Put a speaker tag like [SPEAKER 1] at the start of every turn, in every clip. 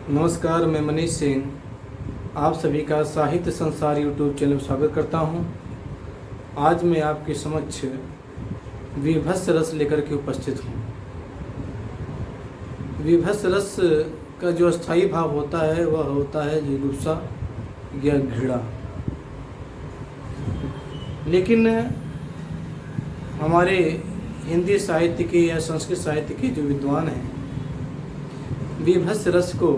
[SPEAKER 1] नमस्कार, मैं मनीष सिंह आप सभी का साहित्य संसार यूट्यूब चैनल में स्वागत करता हूं। आज मैं आपके समक्ष विभत्स रस लेकर के उपस्थित हूं। विभत्स रस का जो स्थायी भाव होता है वह होता है जुगुप्सा या घृणा। लेकिन हमारे हिंदी साहित्य के या संस्कृत साहित्य के जो विद्वान हैं विभत्स रस को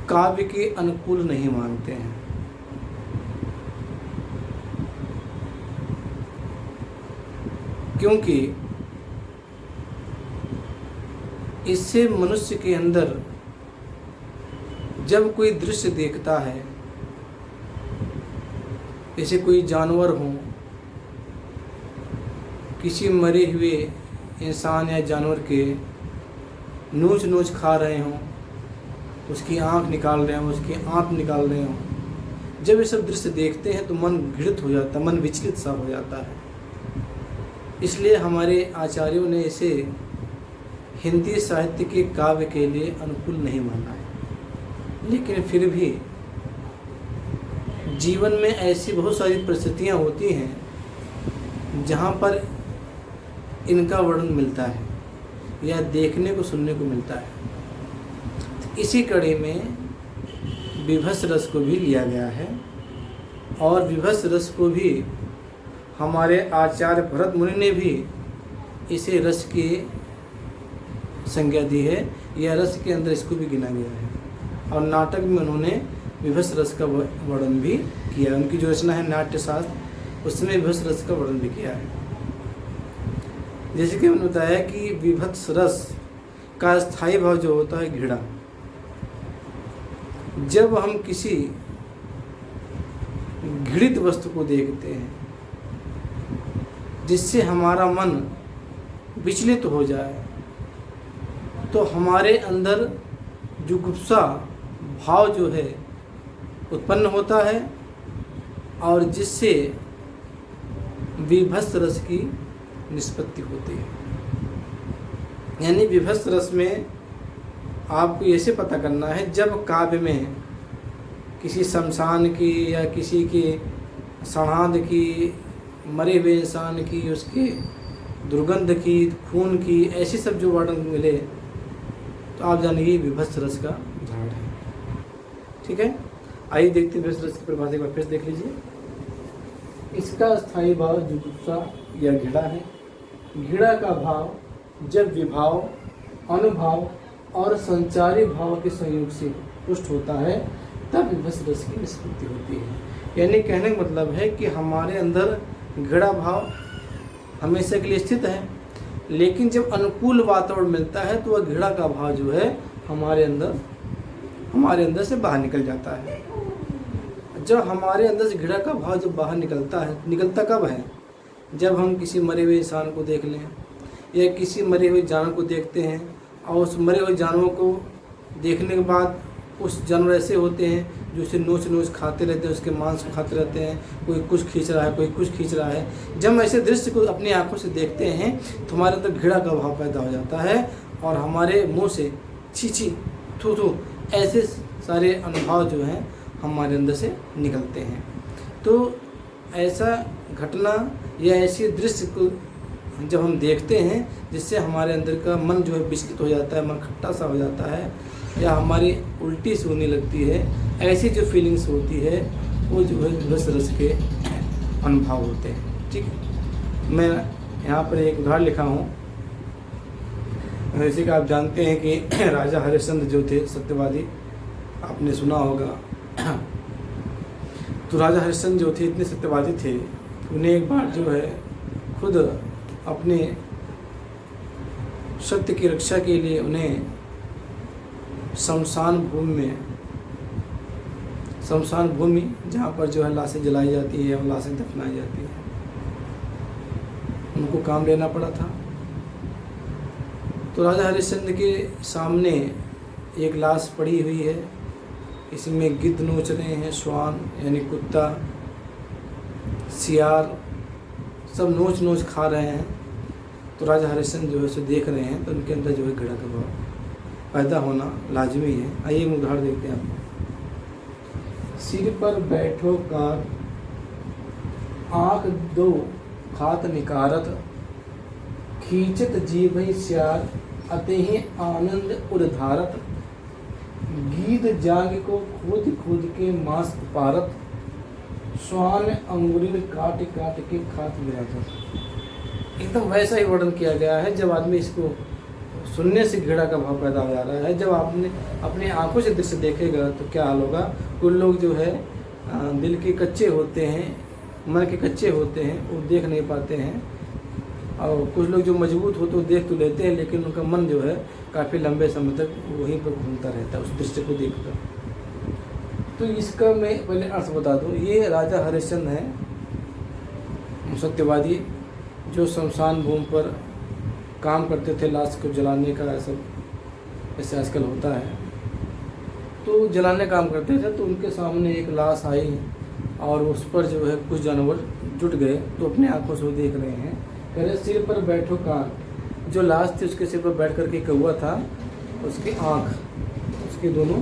[SPEAKER 1] काव्य के अनुकूल नहीं मानते हैं। क्योंकि इससे मनुष्य के अंदर जब कोई दृश्य देखता है, जैसे कोई जानवर हो, किसी मरे हुए इंसान या जानवर के नोच नोच खा रहे हों, उसकी आँख निकाल रहे हों, उसकी आँत निकाल रहे हों, जब ये सब दृश्य देखते हैं तो मन घृणित हो जाता है, मन विचलित सा हो जाता है। इसलिए हमारे आचार्यों ने इसे हिंदी साहित्य के काव्य के लिए अनुकूल नहीं माना है। लेकिन फिर भी जीवन में ऐसी बहुत सारी परिस्थितियाँ होती हैं जहाँ पर इनका वर्णन मिलता है या देखने को सुनने को मिलता है। तो इसी कड़ी में विभत्स रस को भी लिया गया है और विभत्स रस को भी हमारे आचार्य भरत मुनि ने भी इसे रस की संज्ञा दी है या रस के अंदर इसको भी गिना गया है। और नाटक में उन्होंने विभत्स रस का वर्णन भी किया। उनकी जो रचना है नाट्यशास्त्र, उसमें विभत्स रस का वर्णन भी किया है। जैसे कि मैंने बताया कि विभत्स रस का स्थायी भाव जो होता है घृणा। जब हम किसी घृणित वस्तु को देखते हैं जिससे हमारा मन विचलित हो जाए तो हमारे अंदर जुगुप्सा भाव जो है उत्पन्न होता है और जिससे विभत्स रस की निष्पत्ति होती है। यानी विभत्स रस में आपको ऐसे पता करना है, जब काव्य में किसी शमशान की या किसी की सड़ांध की, मरे हुए इंसान की, उसके दुर्गंध की, खून की, ऐसी सब जो वर्णन मिले तो आप जानिए विभत्स रस का उदाहरण है। ठीक है, आइए देखते हैं विभत्स रस की परिभाषा एक बार फिर देख लीजिए। इसका स्थायी भाव जुगुप्सा या घृणा है। घृणा का भाव जब विभाव, अनुभाव और संचारी भाव के संयोग से पुष्ट होता है तब विभत्स रस की निष्पत्ति होती है। यानी कहने का मतलब है कि हमारे अंदर घृणा भाव हमेशा के लिए स्थित है, लेकिन जब अनुकूल वातावरण मिलता है तो वह घृणा का भाव जो है हमारे अंदर से बाहर निकल जाता है। जब हमारे अंदर से घृणा का भाव जब बाहर निकलता है, निकलता कब है? जब हम किसी मरे हुए इंसान को देख लें या किसी मरे हुए जानवर को देखते हैं और उस मरे हुए जानवर को देखने के बाद उस जानवर ऐसे होते हैं जो उसे नोच नोच खाते रहते हैं, उसके मांस को खाते रहते हैं, कोई कुछ खींच रहा है, कोई कुछ खींच रहा है। जब हम ऐसे दृश्य को अपनी आंखों से देखते हैं तो हमारे अंदर घृणा का भाव पैदा हो जाता है और हमारे मुँह से छी छी, थू थू, ऐसे सारे अनुभव जो हैं हमारे अंदर से निकलते हैं। तो ऐसा घटना या ऐसे दृश्य को जब हम देखते हैं जिससे हमारे अंदर का मन जो है विचलित हो जाता है, मन खट्टा सा हो जाता है या हमारी उल्टी सी होने लगती है, ऐसी जो फीलिंग्स होती है वो जो है विभत्स रस के अनुभव होते हैं। ठीक है, मैं यहाँ पर एक उदाहरण लिखा हूँ। जैसे कि आप जानते हैं कि राजा हरिश्चंद्र जो थे सत्यवादी, आपने सुना होगा। तो राजा हरिश्चंद्र जो थे इतने सत्यवादी थे, उन्हें एक बार जो है खुद अपने सत्य की रक्षा के लिए उन्हें शमशान भूमि जहाँ पर जो है लाशें जलाई जाती है और लाशें दफनाई जाती है, उनको काम लेना पड़ा था। तो राजा हरिश्चंद्र के सामने एक लाश पड़ी हुई है, इसमें गिद्ध नोच रहे हैं, श्वान यानी कुत्ता, सियार सब नोच नोच खा रहे हैं। तो राजा हरिश्चंद्र जो है उसे देख रहे हैं तो उनके अंदर जो है घृणा का भाव पैदा होना लाजमी है। आइए हम उदाहरण देखते हैं आपको। सिर पर बैठो काग, आँख दो खात निकारत, खींचत जीभ श्यार, अतहि आनंद उद्धारत, गीत जाग को खोद खोद के मांस उपारत, श्वान अंगुरी काट काट के खात विराजत। एकदम वैसा ही वर्णन किया गया है। जब आदमी इसको सुनने से घृणा का भाव पैदा हो जा रहा है, जब आपने अपनी आंखों से दृश्य देखेगा तो क्या हाल होगा। कुछ लोग जो है दिल के कच्चे होते हैं, मन के कच्चे होते हैं, वो देख नहीं पाते हैं, और कुछ लोग जो मजबूत होते हैं देख तो लेते हैं, लेकिन उनका मन जो है काफ़ी लंबे समय तक वहीं पर घूमता रहता है उस दृश्य को देखकर। तो इसका मैं पहले अर्थ बता दूं। ये राजा हरिश्चंद्र हैं, सत्यवादी, जो शमशान भूमि पर काम करते थे, लाश को जलाने का सब ऐसे आजकल होता है, तो जलाने काम करते थे। तो उनके सामने एक लाश आई और उस पर जो है कुछ जानवर जुट गए, तो अपने आंखों से वो देख रहे हैं। कह रहे सिर पर बैठो काग, जो लाश थी उसके सिर पर बैठ करके कौवा था, उसकी आँख, उसके दोनों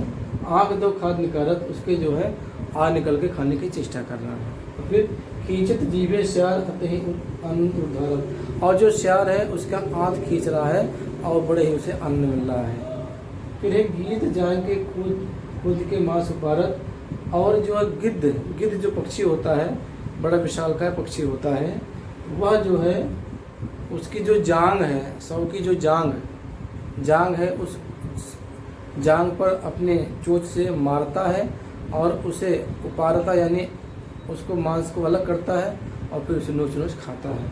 [SPEAKER 1] आँख दो खाद निकारत, उसके जो है आ निकल के खाने की चेष्टा कर रहा है। तो फिर खींचत जीभे श्यार अतहि अन्न उद्धारत, और जो श्यार है उसका आँख खींच रहा है और बड़े ही उसे अन्न मिल रहा है। फिर है गीत जान के खुद के मांस उपारत, और जो है गिद्ध जो पक्षी होता है, बड़ा विशालकाय पक्षी होता है, वह जो है उसकी जो जांग है, सौ की जो जांग है, उस जांग पर अपने चोंच से मारता है और उसे उपारता, यानी उसको मांस को अलग करता है और फिर उसे नोच नोच खाता है।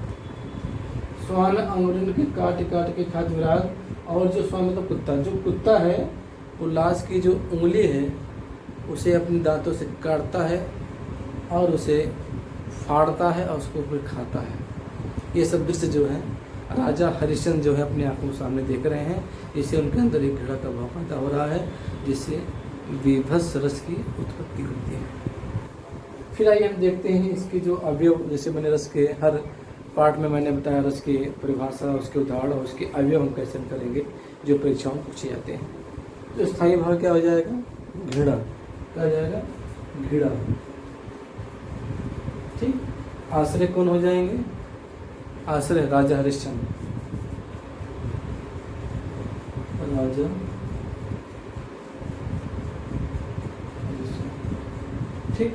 [SPEAKER 1] स्वान अंगुरिन के काट काट के खात विराग, और जो स्वान मतलब कुत्ता, जो कुत्ता है वो लाश की जो उंगली है उसे अपने दांतों से काटता है और उसे फाड़ता है और उसको फिर खाता है। ये सब दृश्य जो है राजा हरिश्चंद्र जो है अपनी आंखों के सामने देख रहे हैं, इससे उनके अंदर एक घृणा का भाव पैदा हो रहा है, जिससे विभत्स रस की उत्पत्ति होती है। फिर आइए हम देखते हैं इसके जो अवयव, जैसे मैंने रस के हर पार्ट में मैंने बताया रस की परिभाषा, उसके उदाहरण और उसके अवयव हम कैसे करेंगे जो परीक्षाओं में पूछे जाते हैं। तो स्थायी भाव क्या हो जाएगा, घृणा। क्या हो जाएगा, घृणा। ठीक। आश्रय कौन हो जाएंगे, आश्रय राजा हरिश्चंद्र, राजा ठीक।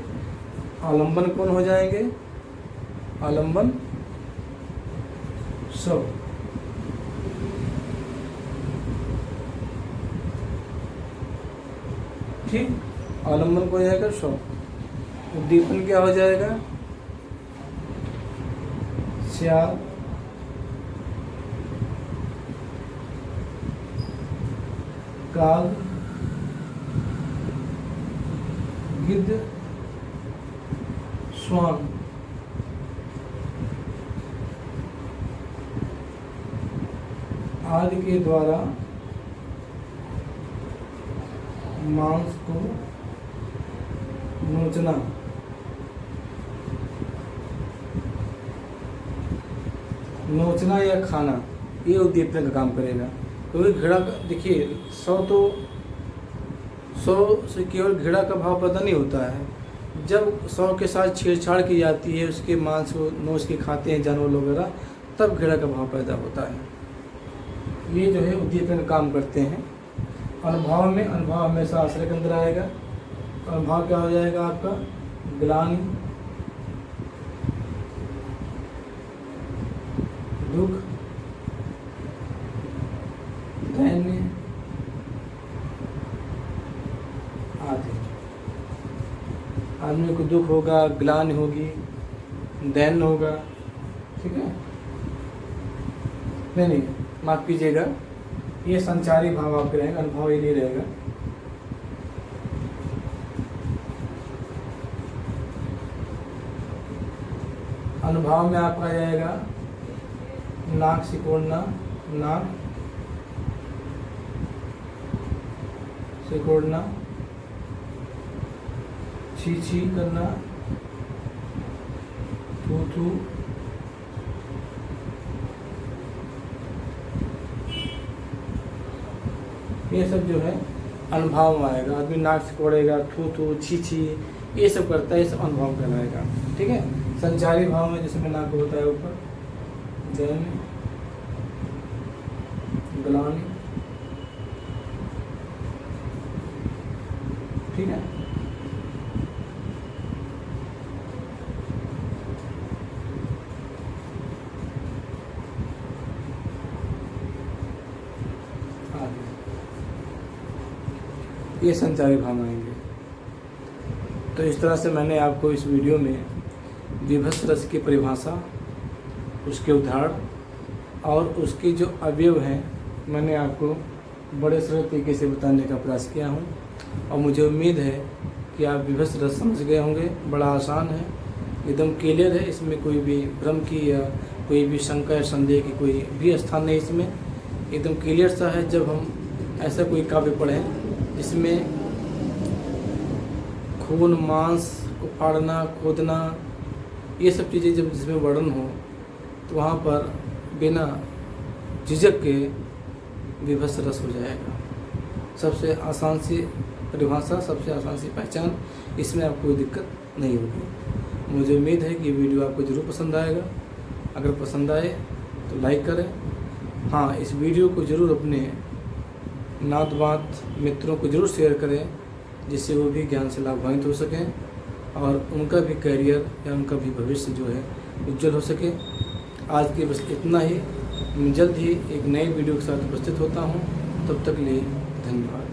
[SPEAKER 1] आलंबन कौन हो जाएंगे, आलंबन सब। ठीक, आलंबन को हो जाएगा सब। उद्दीपन क्या हो जाएगा, श्यार, काग, गिद्ध, श्वान। आदि के द्वारा मांस को नोचना, नोचना या खाना, ये उद्दीपन का काम करेगा। क्योंकि घृणा, देखिए 100 से केवल घृणा का भाव पैदा नहीं होता है। जब 100 के साथ छेड़छाड़ की जाती है, उसके मांस को नोच के खाते हैं जानवर वगैरह, तब घृणा का भाव पैदा होता है। ये जो है उद्दीपन का काम करते हैं। अनुभाव में, अनुभाव हमेशा आश्रय के अंदर आएगा। अनुभाव क्या हो जाएगा आपका, ग्लानि, दुख, दैन्य आदि। आदमी को दुख होगा, ग्लानि होगी, दैन्य होगा। ठीक है, नहीं माफ कीजिएगा, ये संचारी भाव आपके रहेगा, अनुभव ही नहीं रहेगा। अनुभाव में आपका आ जाएगा नाक सिकोड़ना, नाक सिकोड़ना, छी छी करना, थू थू, ये सब जो है अनुभव में आएगा। आदमी नाक से कोड़ेगा, थू थू छी छी, ये सब करता है, ये सब अनुभव कहलाएगा। ठीक है। संचारी भाव में जिसमें नाक होता है ऊपर, दैन्य, ग्लानि, ठीक है। ये संचारी भाव आएंगे। तो इस तरह से मैंने आपको इस वीडियो में विभत्स रस की परिभाषा, उसके उदाहरण और उसके जो अवयव हैं मैंने आपको बड़े सरल तरीके से बताने का प्रयास किया हूँ। और मुझे उम्मीद है कि आप विभत्स रस समझ गए होंगे। बड़ा आसान है, एकदम क्लियर है, इसमें कोई भी भ्रम की या कोई भी शंका या संदेह की कोई भी स्थान नहीं। इसमें एकदम क्लियर सा है। जब हम ऐसा कोई काव्य पढ़ें जिसमें खून मांस को फाड़ना, खोदना, ये सब चीज़ें जब जिसमें वर्णन हो, तो वहाँ पर बिना झिझक के विभत्स रस हो जाएगा। सबसे आसान सी परिभाषा, सबसे आसान सी पहचान, इसमें आपको कोई दिक्कत नहीं होगी। मुझे उम्मीद है कि वीडियो आपको ज़रूर पसंद आएगा। अगर पसंद आए तो लाइक करें। हाँ, इस वीडियो को ज़रूर अपने नातवात मित्रों को ज़रूर शेयर करें, जिससे वो भी ज्ञान से लाभान्वित हो सकें और उनका भी करियर या उनका भी भविष्य जो है उज्जवल हो सके। आज के बस इतना ही। मैं जल्द ही एक नई वीडियो के साथ उपस्थित होता हूँ। तब तक के लिए धन्यवाद।